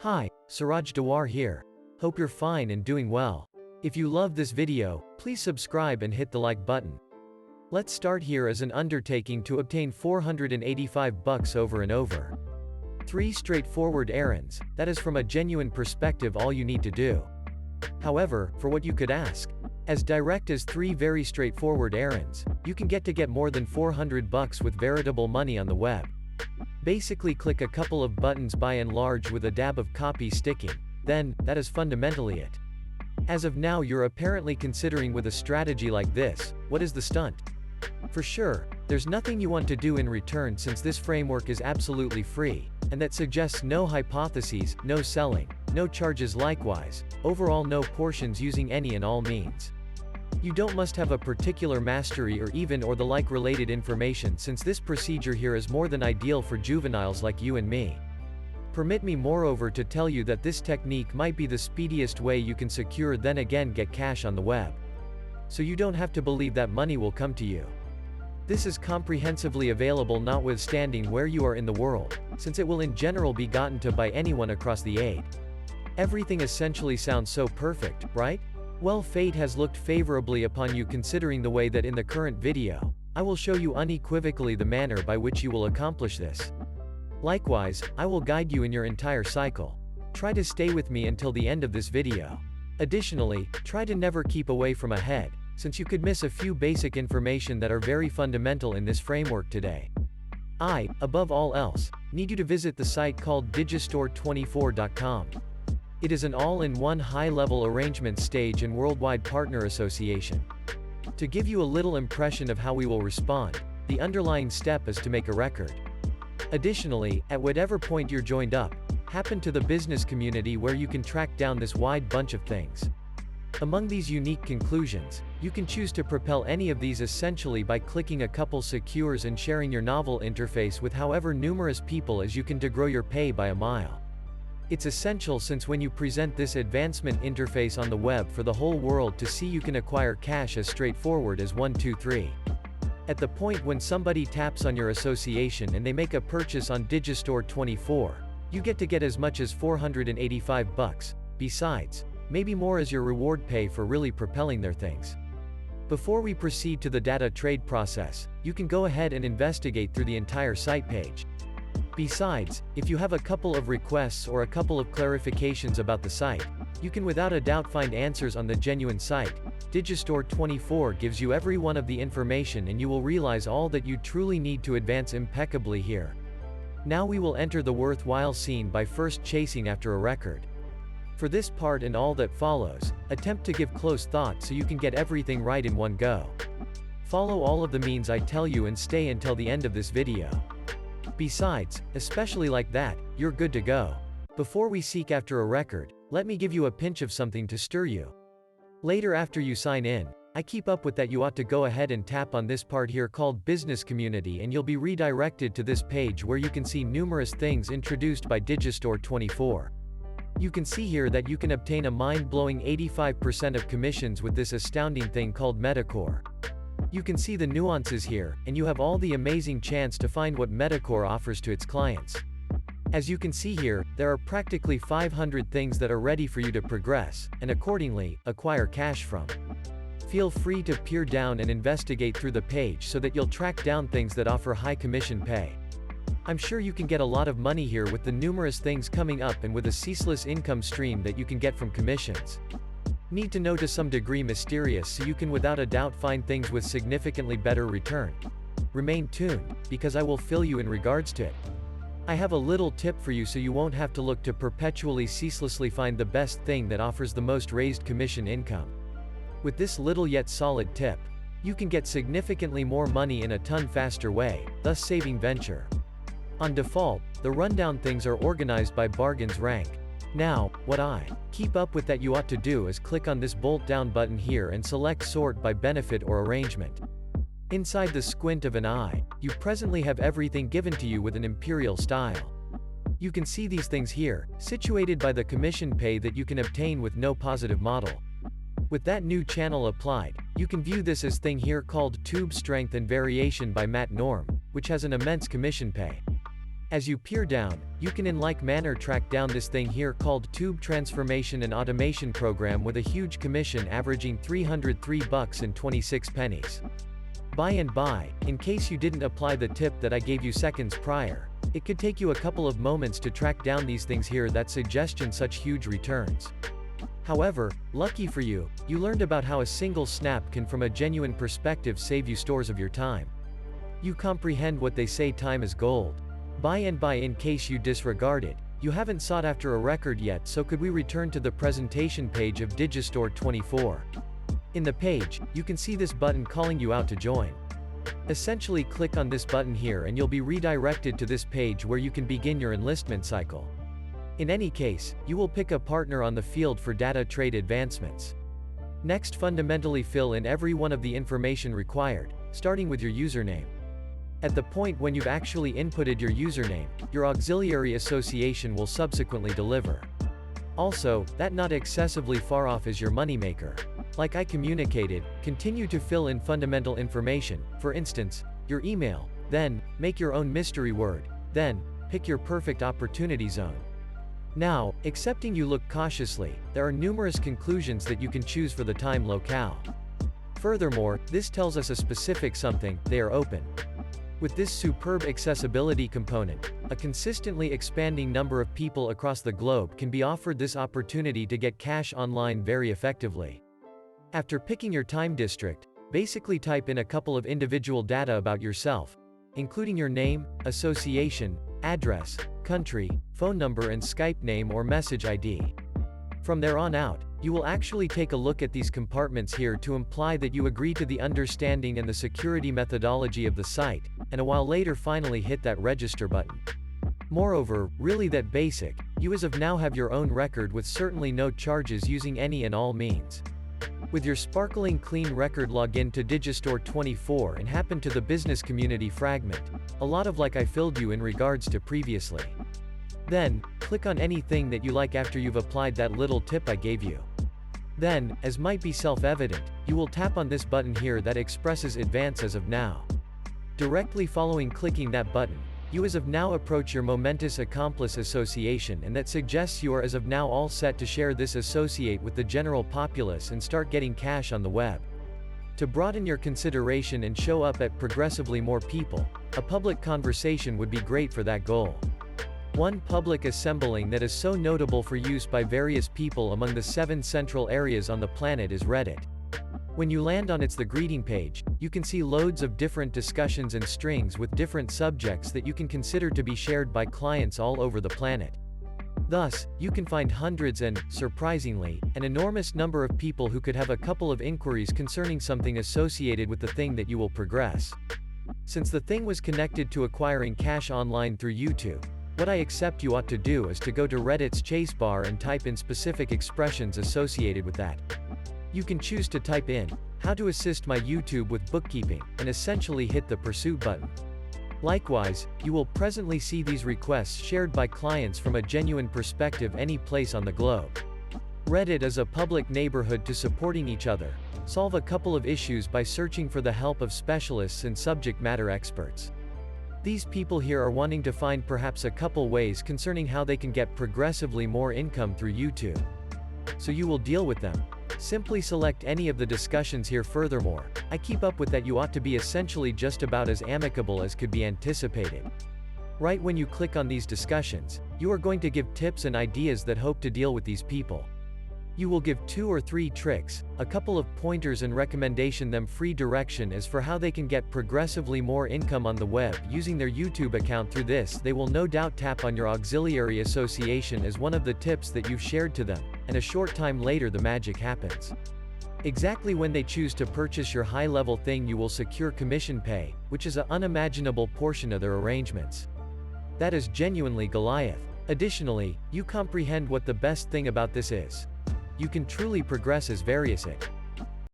Hi, Siraj Dawar here. Hope you're fine and doing well. If you love this video, please subscribe and hit the like button. Let's start here as an undertaking to obtain 485 bucks over and over. 3 straightforward errands, that is from a genuine perspective all you need to do. However, for what you could ask, as direct as 3 very straightforward errands, you can get more than 400 bucks with veritable money on the web. Basically click a couple of buttons by and large with a dab of copy sticking, then, that is fundamentally it. As of now you're apparently considering with a strategy like this, what is the stunt? For sure, there's nothing you want to do in return since this framework is absolutely free, and that suggests no hypotheses, no selling, no charges likewise, overall no portions using any and all means. You don't must have a particular mastery or even or the like related information since this procedure here is more than ideal for juveniles like you and me. Permit me moreover to tell you that this technique might be the speediest way you can secure then again get cash on the web. So you don't have to believe that money will come to you. This is comprehensively available notwithstanding where you are in the world, since it will in general be gotten to by anyone across the aid. Everything essentially sounds so perfect, right? Well, fate has looked favorably upon you considering the way that in the current video, I will show you unequivocally the manner by which you will accomplish this. Likewise, I will guide you in your entire cycle. Try to stay with me until the end of this video. Additionally, try to never keep away from ahead, since you could miss a few basic information that are very fundamental in this framework today. I, above all else, need you to visit the site called digistore24.com. It is an all-in-one high-level arrangement stage and worldwide partner association. To give you a little impression of how we will respond, the underlying step is to make a record. Additionally, at whatever point you're joined up, happen to the business community where you can track down this wide bunch of things. Among these unique conclusions, you can choose to propel any of these essentially by clicking a couple secures and sharing your novel interface with however numerous people as you can to grow your pay by a mile. It's essential since when you present this advancement interface on the web for the whole world to see you can acquire cash as straightforward as 1 2 3. At the point when somebody taps on your association and they make a purchase on Digistore24, you get as much as 485 bucks, besides, maybe more as your reward pay for really propelling their things. Before we proceed to the data trade process, you can go ahead and investigate through the entire site page. Besides, if you have a couple of requests or a couple of clarifications about the site, you can without a doubt find answers on the genuine site. Digistore24 gives you every one of the information and you will realize all that you truly need to advance impeccably here. Now we will enter the worthwhile scene by first chasing after a record. For this part and all that follows, attempt to give close thought so you can get everything right in one go. Follow all of the means I tell you and stay until the end of this video. Besides, especially like that, you're good to go. Before we seek after a record, let me give you a pinch of something to stir you. Later after you sign in, I keep up with that you ought to go ahead and tap on this part here called Business Community and you'll be redirected to this page where you can see numerous things introduced by Digistore24. You can see here that you can obtain a mind-blowing 85% of commissions with this astounding thing called Metacore. You can see the nuances here, and you have all the amazing chance to find what Metacore offers to its clients. As you can see here, there are practically 500 things that are ready for you to progress, and accordingly, acquire cash from. Feel free to peer down and investigate through the page so that you'll track down things that offer high commission pay. I'm sure you can get a lot of money here with the numerous things coming up and with a ceaseless income stream that you can get from commissions. Need to know to some degree mysterious so you can without a doubt find things with significantly better return. Remain tuned, because I will fill you in regards to it. I have a little tip for you so you won't have to look to perpetually ceaselessly find the best thing that offers the most raised commission income. With this little yet solid tip, you can get significantly more money in a ton faster way, thus saving venture. On default, the rundown things are organized by bargains rank. Now, what I keep up with that you ought to do is click on this bolt down button here and select sort by benefit or arrangement. Inside the squint of an eye, you presently have everything given to you with an imperial style. You can see these things here, situated by the commission pay that you can obtain with no positive model. With that new channel applied, you can view this as thing here called Tube Strength and Variation by Matt Norm, which has an immense commission pay. As you peer down, you can in like manner track down this thing here called Tube Transformation and Automation Program with a huge commission averaging $303.26. By and by, in case you didn't apply the tip that I gave you seconds prior, it could take you a couple of moments to track down these things here that suggestion such huge returns. However, lucky for you, you learned about how a single snap can from a genuine perspective save you stores of your time. You comprehend what they say time is gold. By and by in case you disregard it, you haven't sought after a record yet, so could we return to the presentation page of Digistore 24. In the page, you can see this button calling you out to join. Essentially click on this button here and you'll be redirected to this page where you can begin your enlistment cycle. In any case, you will pick a partner on the field for data trade advancements. Next, fundamentally fill in every one of the information required, starting with your username. At the point when you've actually inputted your username, your auxiliary association will subsequently deliver. Also, that not excessively far off is your moneymaker. Like I communicated, continue to fill in fundamental information, for instance, your email, then, make your own mystery word, then, pick your perfect opportunity zone. Now, accepting you look cautiously, there are numerous conclusions that you can choose for the time locale. Furthermore, this tells us a specific something, they are open. With this superb accessibility component, a consistently expanding number of people across the globe can be offered this opportunity to get cash online very effectively. After picking your time district, basically type in a couple of individual data about yourself, including your name, association, address, country, phone number and Skype name or message ID. From there on out, you will actually take a look at these compartments here to imply that you agree to the understanding and the security methodology of the site, and a while later finally hit that register button. Moreover, really that basic, you as of now have your own record with certainly no charges using any and all means. With your sparkling clean record, log in to Digistore 24 and happen to the business community fragment, a lot of like I filled you in regards to previously. Then, click on anything that you like after you've applied that little tip I gave you. Then, as might be self-evident, you will tap on this button here that expresses advance as of now. Directly following clicking that button, you as of now approach your momentous accomplice association, and that suggests you are as of now all set to share this associate with the general populace and start getting cash on the web. To broaden your consideration and show up at progressively more people, a public conversation would be great for that goal. One public assembling that is so notable for use by various people among the 7 central areas on the planet is Reddit. When you land on the greeting page, you can see loads of different discussions and strings with different subjects that you can consider to be shared by clients all over the planet. Thus, you can find hundreds and, surprisingly, an enormous number of people who could have a couple of inquiries concerning something associated with the thing that you will progress. Since the thing was connected to acquiring cash online through YouTube, what I accept you ought to do is to go to Reddit's chase bar and type in specific expressions associated with that. You can choose to type in, how to assist my YouTube with bookkeeping, and essentially hit the pursuit button. Likewise, you will presently see these requests shared by clients from a genuine perspective any place on the globe. Reddit is a public neighborhood to supporting each other, solve a couple of issues by searching for the help of specialists and subject matter experts. These people here are wanting to find perhaps a couple ways concerning how they can get progressively more income through YouTube. So you will deal with them. Simply select any of the discussions here. Furthermore, I keep up with that you ought to be essentially just about as amicable as could be anticipated. Right when you click on these discussions, you are going to give tips and ideas that hope to deal with these people. You will give 2 or 3 tricks, a couple of pointers and recommendation them free direction as for how they can get progressively more income on the web using their YouTube account. Through this, they will no doubt tap on your auxiliary association as one of the tips that you've shared to them, and a short time later the magic happens. Exactly when they choose to purchase your high-level thing, you will secure commission pay, which is an unimaginable portion of their arrangements. That is genuinely Goliath. Additionally, you comprehend what the best thing about this is. You can truly progress as various it.